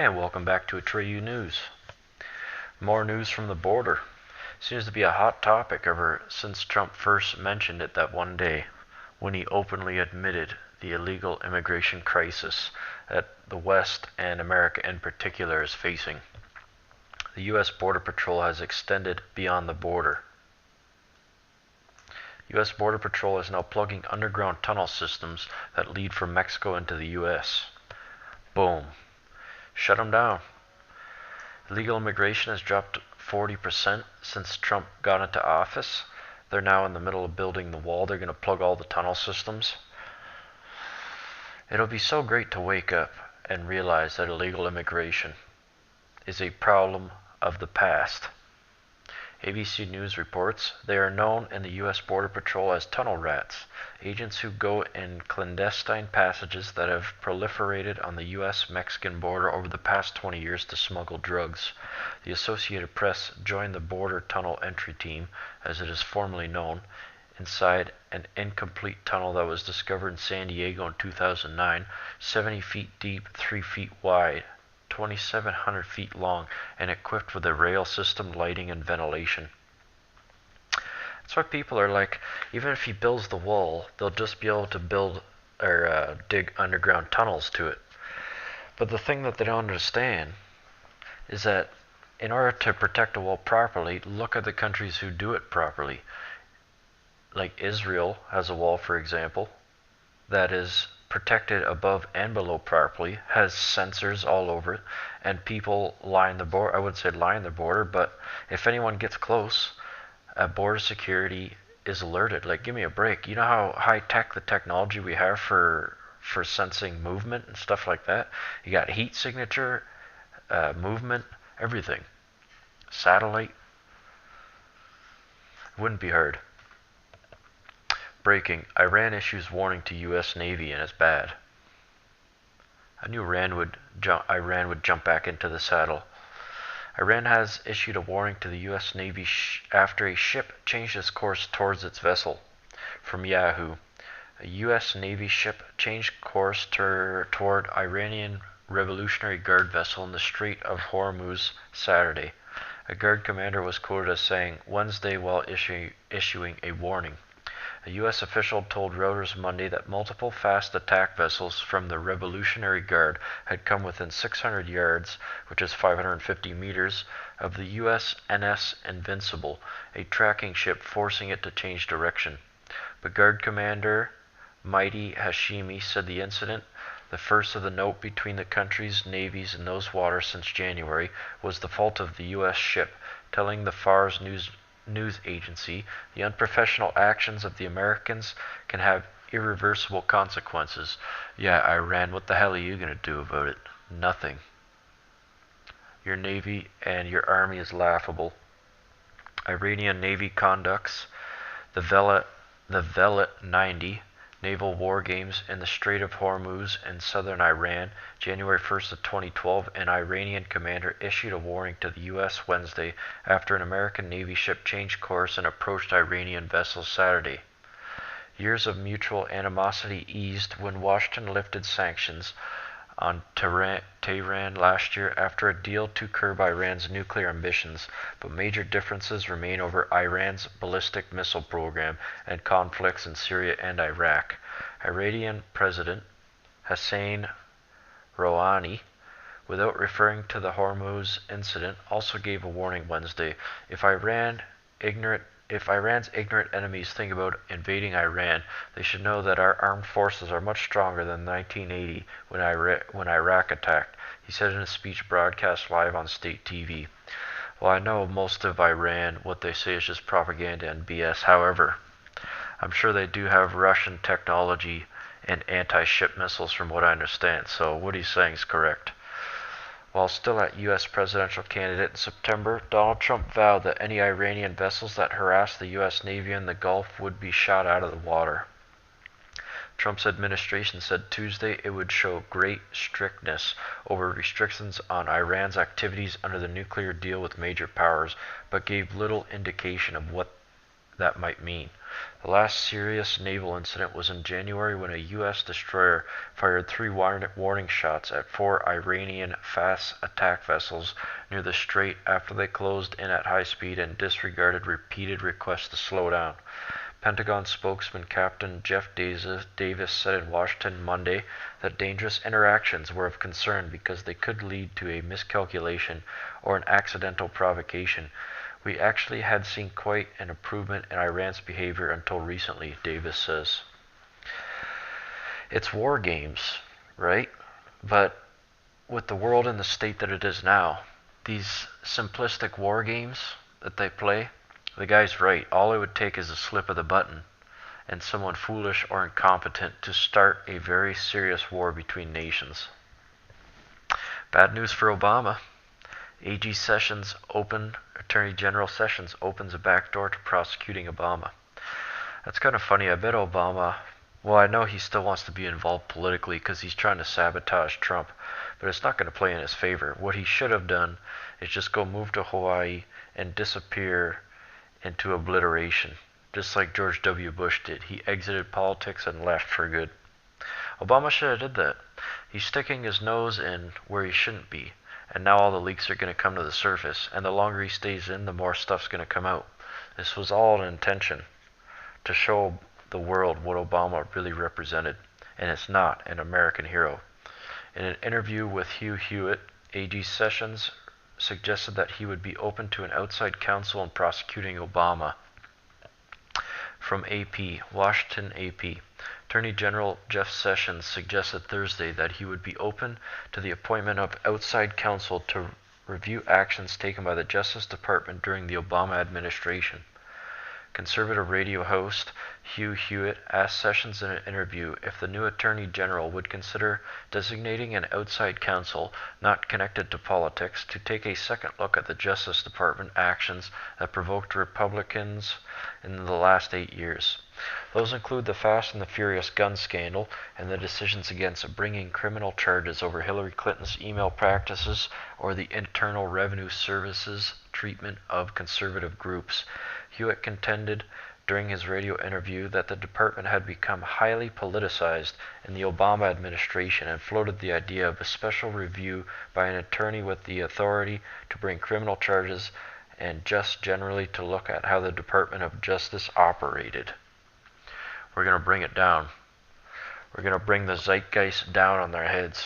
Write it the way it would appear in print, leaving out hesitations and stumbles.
And welcome back to Atreyu News. More news from the border. Seems to be a hot topic ever since Trump first mentioned it that one day when he openly admitted the illegal immigration crisis that the West and America in particular is facing. The U.S. Border Patrol has extended beyond the border. U.S. Border Patrol is now plugging underground tunnel systems that lead from Mexico into the U.S. Boom. Shut them down. Illegal immigration has dropped 40% since Trump got into office. They're now in the middle of building the wall. They're going to plug all the tunnel systems. It'll be so great to wake up and realize that illegal immigration is a problem of the past. ABC News reports they are known in the U.S. Border Patrol as tunnel rats, agents who go in clandestine passages that have proliferated on the U.S.-Mexican border over the past 20 years to smuggle drugs. The Associated Press joined the Border Tunnel Entry Team, as it is formally known, inside an incomplete tunnel that was discovered in San Diego in 2009, 70 feet deep, 3 feet wide, 2,700 feet long, and equipped with a rail system, lighting, and ventilation. That's why people are like, even if he builds the wall, they'll just be able to build or dig underground tunnels to it. But the thing that they don't understand is that in order to protect a wall properly, look at the countries who do it properly. Like Israel has a wall, for example, that is protected above and below properly, has sensors all over it, and people line the border. I wouldn't say line the border, but if anyone gets close, border security is alerted. Like, give me a break. You know how high tech the technology we have for sensing movement and stuff like that? You got heat signature, movement, everything. Satellite. Wouldn't be hard. Breaking. Iran issues warning to U.S. Navy and it's bad. I knew Iran would jump back into the saddle. Iran has issued a warning to the U.S. Navy after a ship changed its course towards its vessel. From Yahoo. A U.S. Navy ship changed course toward Iranian Revolutionary Guard vessel in the Strait of Hormuz Saturday. A Guard commander was quoted as saying Wednesday while issuing a warning. A U.S. official told Reuters Monday that multiple fast attack vessels from the Revolutionary Guard had come within 600 yards, which is 550 meters, of the USNS Invincible, a tracking ship, forcing it to change direction. But Guard Commander Mahdi Hashemi said the incident, the first of the note between the countries' navies in those waters since January, was the fault of the U.S. ship, telling the Fars news agency the unprofessional actions of the Americans can have irreversible consequences. Yeah, Iran, what the hell are you going to do about it? Nothing. Your navy and your army is laughable. Iranian Navy conducts the Velet 90 naval war games in the Strait of Hormuz in southern Iran, January 1st of 2012. An Iranian commander issued a warning to the U.S. Wednesday after an American Navy ship changed course and approached Iranian vessels Saturday. Years of mutual animosity eased when Washington lifted sanctions on Tehran last year after a deal to curb Iran's nuclear ambitions, but major differences remain over Iran's ballistic missile program and conflicts in Syria and Iraq. Iranian President Hassan Rouhani, without referring to the Hormuz incident, also gave a warning Wednesday. If Iran's ignorant enemies think about invading Iran, they should know that our armed forces are much stronger than 1980 when Iraq attacked, he said in a speech broadcast live on state TV. Well, I know most of Iran, what they say is just propaganda and BS. However, I'm sure they do have Russian technology and anti-ship missiles from what I understand, so what he's saying is correct. While still at U.S. presidential candidate in September, Donald Trump vowed that any Iranian vessels that harassed the U.S. Navy in the Gulf would be shot out of the water. Trump's administration said Tuesday it would show great strictness over restrictions on Iran's activities under the nuclear deal with major powers, but gave little indication of what that might mean. The last serious naval incident was in January when a U.S. destroyer fired 3 warning shots at 4 Iranian fast attack vessels near the strait after they closed in at high speed and disregarded repeated requests to slow down. Pentagon spokesman Captain Jeff Davis said in Washington Monday that dangerous interactions were of concern because they could lead to a miscalculation or an accidental provocation. We actually had seen quite an improvement in Iran's behavior until recently, Davis says. It's war games, right? But with the world in the state that it is now, these simplistic war games that they play, the guy's right. All it would take is a slip of the button and someone foolish or incompetent to start a very serious war between nations. Bad news for Obama. AG Sessions Attorney General Sessions opens a backdoor to prosecuting Obama. That's kind of funny. I bet Obama, well, I know he still wants to be involved politically because he's trying to sabotage Trump, but it's not going to play in his favor. What he should have done is just go move to Hawaii and disappear into obliteration, just like George W. Bush did. He exited politics and left for good. Obama should have did that. He's sticking his nose in where he shouldn't be, and now all the leaks are going to come to the surface, and the longer he stays in, the more stuff's going to come out. This was all an intention to show the world what Obama really represented, and it's not an American hero. In an interview with Hugh Hewitt, AG Sessions suggested that he would be open to an outside counsel in prosecuting Obama. From AP, Washington AP. Attorney General Jeff Sessions suggested Thursday that he would be open to the appointment of outside counsel to review actions taken by the Justice Department during the Obama administration. Conservative radio host Hugh Hewitt asked Sessions in an interview if the new Attorney General would consider designating an outside counsel not connected to politics to take a second look at the Justice Department actions that provoked Republicans in the last 8 years. Those include the Fast and the Furious gun scandal and the decisions against bringing criminal charges over Hillary Clinton's email practices or the Internal Revenue Service's treatment of conservative groups. Hewitt contended during his radio interview that the department had become highly politicized in the Obama administration and floated the idea of a special review by an attorney with the authority to bring criminal charges and just generally to look at how the Department of Justice operated. We're going to bring it down. We're going to bring the zeitgeist down on their heads.